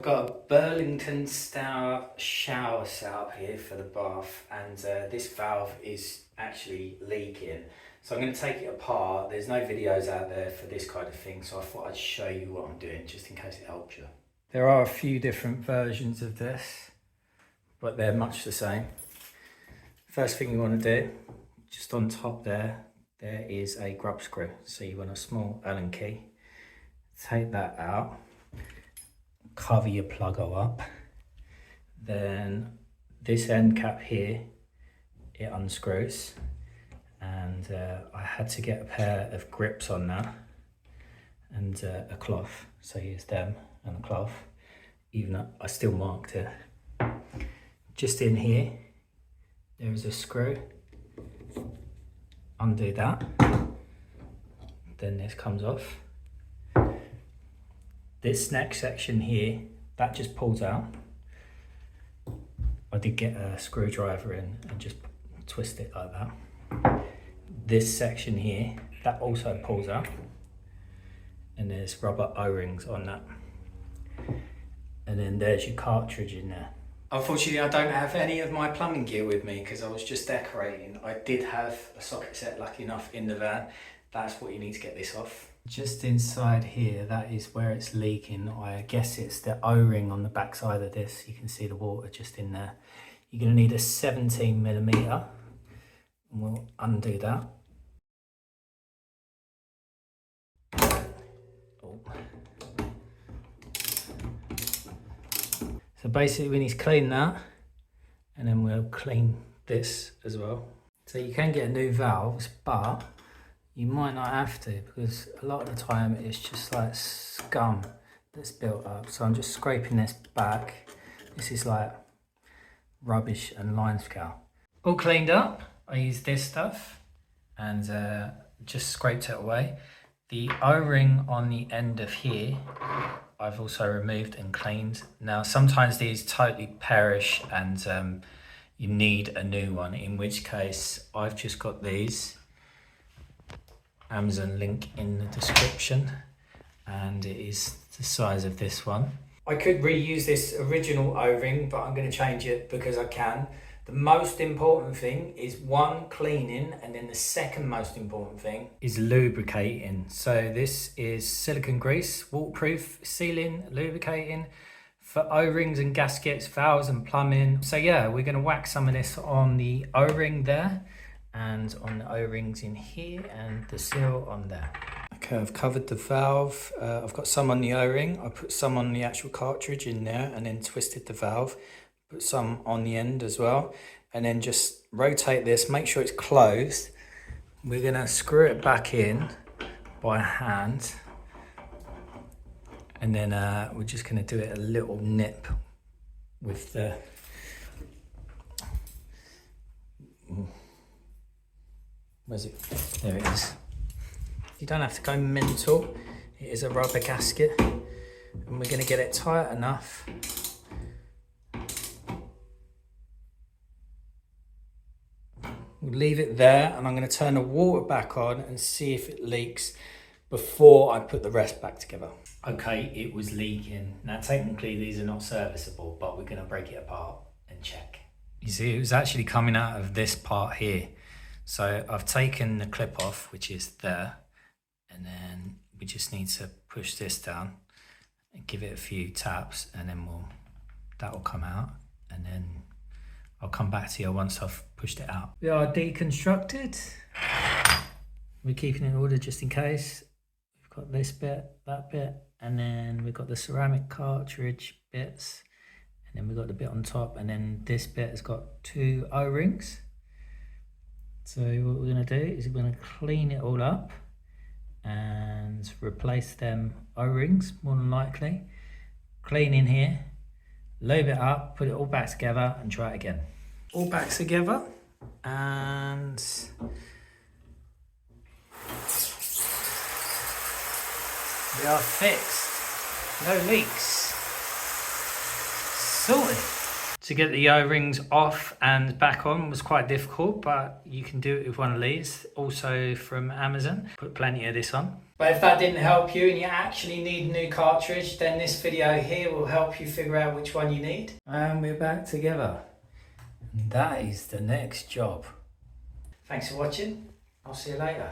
I've got a Burlington Stour shower set up here for the bath, and this valve is actually leaking. So I'm going to take it apart. There's no videos out there for this kind of thing, so I thought I'd show you what I'm doing just in case it helps you. There are a few different versions of this, but they're much the same. First thing you want to do, just on top there is a grub screw. So you want a small Allen key. Take that out. Cover your pluggo up. Then this end cap here, it unscrews, and I had to get a pair of grips on that and a cloth, so use them and a cloth, even though I still marked it. Just in here there is a screw. Undo that, then this comes off. This next section here, that just pulls out. I did get a screwdriver in and just twist it like that. This section here, that also pulls out. And there's rubber O-rings on that. And then there's your cartridge in there. Unfortunately, I don't have any of my plumbing gear with me because I was just decorating. I did have a socket set, lucky enough, in the van. That's what you need to get this off. Just inside here, that is where it's leaking. I guess it's the O-ring on the back side of this. You can see the water just in there. You're going to need a 17mm, and we'll undo that. Oh. So basically we need to clean that, and then we'll clean this as well. So you can get new valves, but you might not have to, because a lot of the time it's just like scum that's built up. So I'm just scraping this back. This is like rubbish and line scale. All cleaned up. I used this stuff and just scraped it away. The O-ring on the end of here, I've also removed and cleaned. Now sometimes these totally perish and you need a new one, in which case I've just got these. Amazon link in the description, and it is the size of this one. I could reuse this original O-ring, but I'm going to change it because I can. The most important thing is one, cleaning, and then the second most important thing is lubricating. So this is silicone grease, waterproof, sealing, lubricating for O-rings and gaskets, valves and plumbing. So yeah, we're going to whack some of this on the O-ring there, and on the O-rings in here, and the seal on there. Okay, I've covered the valve. I've got some on the O-ring. I put some on the actual cartridge in there and then twisted the valve. Put some on the end as well, and then just rotate this, make sure it's closed. We're gonna screw it back in by hand, and then we're just gonna do it a little nip with the where's it? There it is. You don't have to go mental. It is a rubber gasket, and we're going to get it tight enough. We'll leave it there, and I'm going to turn the water back on and see if it leaks before I put the rest back together. Okay, it was leaking. Now technically these are not serviceable, but we're going to break it apart and check. You see, it was actually coming out of this part here. So I've taken the clip off, which is there, and then we just need to push this down and give it a few taps, and then that will come out, and then I'll come back to you once I've pushed it out. We are deconstructed. We're keeping it in order just in case. We've got this bit, that bit, and then we've got the ceramic cartridge bits, and then we've got the bit on top, and then this bit has got 2 O-rings. So what we're going to do is we're going to clean it all up and replace them O-rings, more than likely. Clean in here, lube it up, put it all back together and try it again. All back together, and we are fixed. No leaks. Sorted. To get the O-rings off and back on was quite difficult, but you can do it with one of these, also from Amazon. Put plenty of this on. But if that didn't help you and you actually need a new cartridge, then this video here will help you figure out which one you need. And we're back together. And that is the next job. Thanks for watching. I'll see you later.